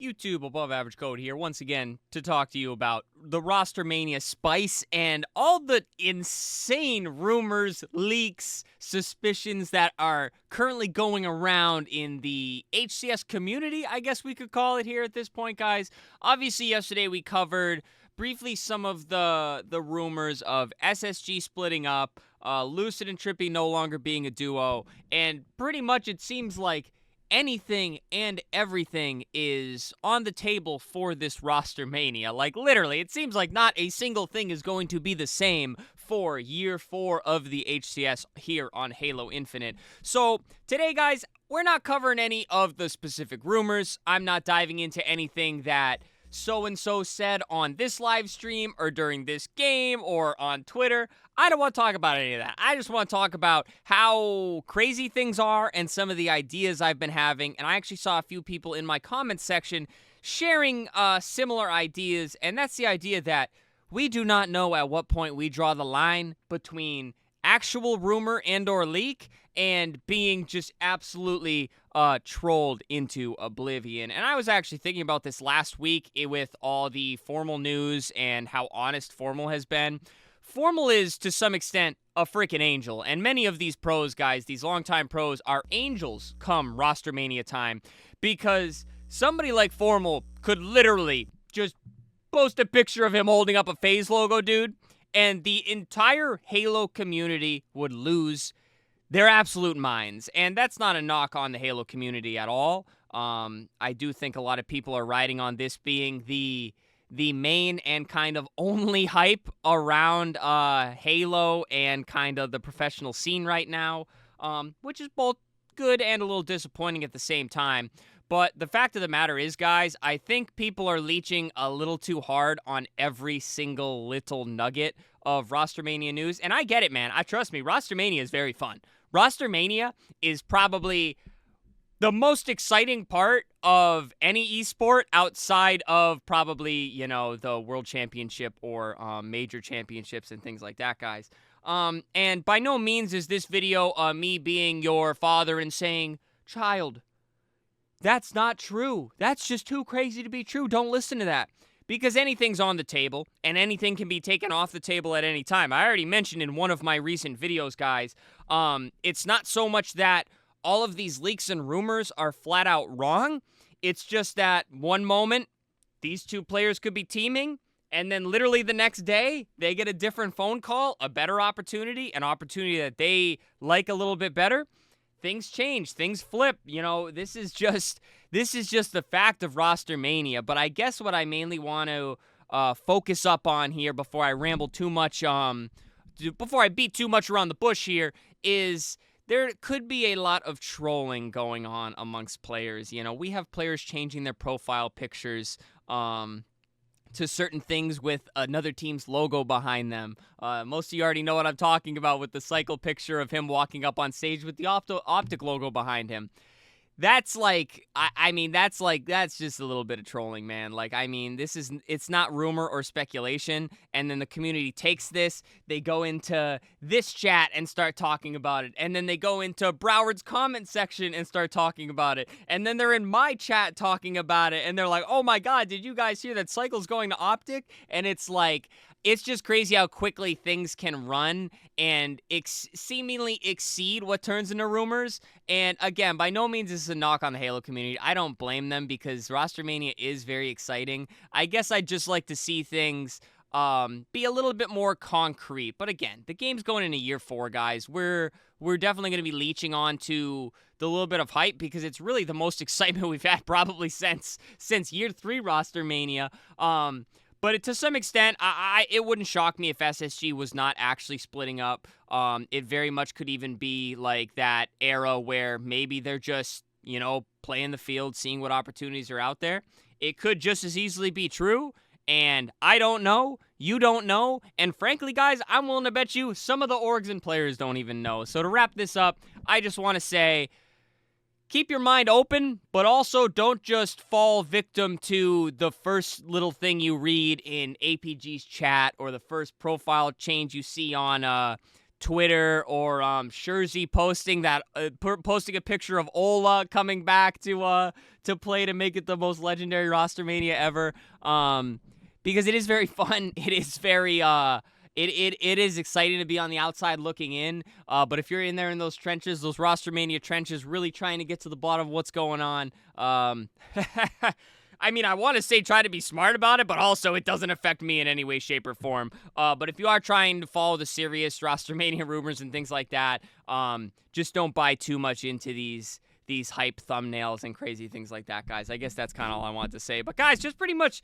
YouTube Above Average Code here once again to talk to you about the Rostermania spice and all the insane rumors, leaks, suspicions that are currently going around in the HCS community, I guess we could call it here at this point, guys. Obviously, yesterday we covered briefly some of the rumors of SSG splitting up, Lucid and Trippy no longer being a duo, and pretty much it seems like anything and everything is on the table for this Rostermania. Like, literally, it seems like not a single thing is going to be the same for year 4 of the HCS here on Halo Infinite. So, today, guys, we're not covering any of the specific rumors. I'm not diving into anything that so-and-so said on this live stream or during this game or on Twitter. I don't want to talk about any of that. I just want to talk about how crazy things are and some of the ideas I've been having. And I actually saw a few people in my comments section sharing similar ideas. And that's the idea that we do not know at what point we draw the line between actual rumor and or leak and being just absolutely trolled into oblivion. And I was actually thinking about this last week with all the Formal news and how honest Formal has been. Formal is, to some extent, a freaking angel. And many of these pros, guys, these longtime pros, are angels come Rostermania time. Because somebody like Formal could literally just post a picture of him holding up a FaZe logo, dude, and the entire Halo community would lose their absolute minds. And that's not a knock on the Halo community at all. I do think a lot of people are riding on this being the main and kind of only hype around Halo and kind of the professional scene right now, which is both good and a little disappointing at the same time. But the fact of the matter is, guys, I think people are leeching a little too hard on every single little nugget of Rostermania news. And I get it, man. Trust me, Rostermania is very fun. Rostermania is probably the most exciting part of any esport outside of probably, you know, the World Championship or major championships and things like that, guys. And by no means is this video me being your father and saying, child, that's not true. That's just too crazy to be true. Don't listen to that. Because anything's on the table, and anything can be taken off the table at any time. I already mentioned in one of my recent videos, guys, it's not so much that all of these leaks and rumors are flat out wrong. It's just that one moment, these two players could be teaming, and then literally the next day, they get a different phone call, a better opportunity, an opportunity that they like a little bit better. Things change, things flip. You know, this is just the fact of Rostermania. But I guess what I mainly want to focus up on here before I ramble too much, before I beat too much around the bush here, is there could be a lot of trolling going on amongst players. You know, we have players changing their profile pictures to certain things with another team's logo behind them. Most of you already know what I'm talking about with the cycle picture of him walking up on stage with the OPTIC logo behind him. That's like, that's just a little bit of trolling, man. Like, I mean, it's not rumor or speculation, and then the community takes this, they go into this chat and start talking about it, and then they go into Broward's comment section and start talking about it, and then they're in my chat talking about it, and they're like, oh my god, did you guys hear that Cycle's going to OPTIC? And it's like, it's just crazy how quickly things can run and seemingly exceed what turns into rumors. And again, by no means is this a knock on the Halo community. I don't blame them because Rostermania is very exciting. I guess I'd just like to see things be a little bit more concrete. But again, the game's going into year 4, guys. We're definitely going to be leeching on to the little bit of hype because it's really the most excitement we've had probably since year 3 Rostermania. But to some extent, it wouldn't shock me if SSG was not actually splitting up. It very much could even be like that era where maybe they're just, you know, playing the field, seeing what opportunities are out there. It could just as easily be true, and I don't know, you don't know, and frankly, guys, I'm willing to bet you some of the orgs and players don't even know. So to wrap this up, I just want to say, keep your mind open, but also don't just fall victim to the first little thing you read in APG's chat or the first profile change you see on Twitter or Scherzi posting that posting a picture of Ola coming back to play to make it the most legendary Rostermania ever. Because it is very fun. It is very it is exciting to be on the outside looking in. But if you're in there in those trenches, those Rostermania trenches, really trying to get to the bottom of what's going on, I mean, I want to say try to be smart about it, but also it doesn't affect me in any way, shape, or form. But if you are trying to follow the serious Rostermania rumors and things like that, just don't buy too much into these hype thumbnails and crazy things like that, guys. I guess that's kind of all I wanted to say. But guys, just pretty much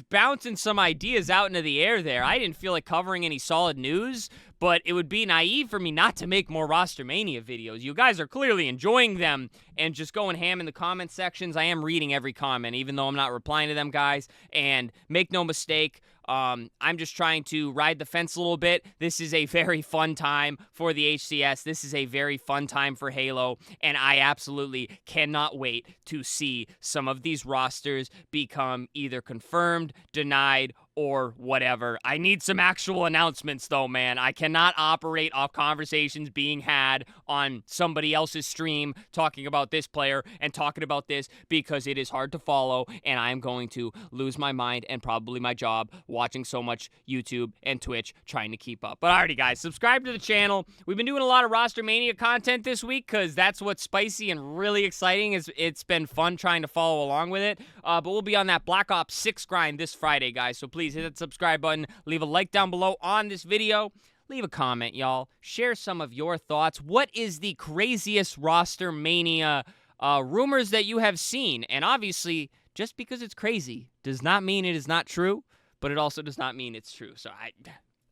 bouncing some ideas out into the air there. I didn't feel like covering any solid news, but it would be naive for me not to make more Rostermania videos. You guys are clearly enjoying them and just going ham in the comment sections. I am reading every comment, even though I'm not replying to them, guys. And make no mistake, I'm just trying to ride the fence a little bit. This is a very fun time for the HCS. This is a very fun time for Halo, and I absolutely cannot wait to see some of these rosters become either confirmed, denied, or whatever. I need some actual announcements, though, man. I cannot operate off conversations being had on somebody else's stream talking about this player and talking about this, because it is hard to follow, and I'm going to lose my mind and probably my job watching so much YouTube and Twitch trying to keep up. But alrighty, guys, subscribe to the channel. We've been doing a lot of Rostermania content this week because that's what's spicy and really exciting. It's been fun trying to follow along with it. But we'll be on that Black Ops 6 grind this Friday, guys, so please hit that subscribe button, leave a like down below on this video, leave a comment, y'all, share some of your thoughts. What is the craziest Rostermania rumors that you have seen? And obviously, just because it's crazy does not mean it is not true, but it also does not mean it's true. So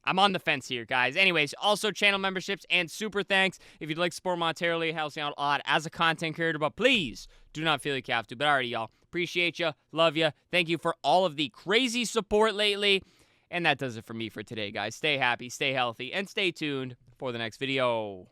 I'm on the fence here, guys. Anyways, also channel memberships and super thanks if you'd like to support monetarily. It helps me out a lot as a content creator, but please do not feel like you have to. But alrighty, y'all. Appreciate you. Love you. Thank you for all of the crazy support lately. And that does it for me for today, guys. Stay happy, stay healthy, and stay tuned for the next video.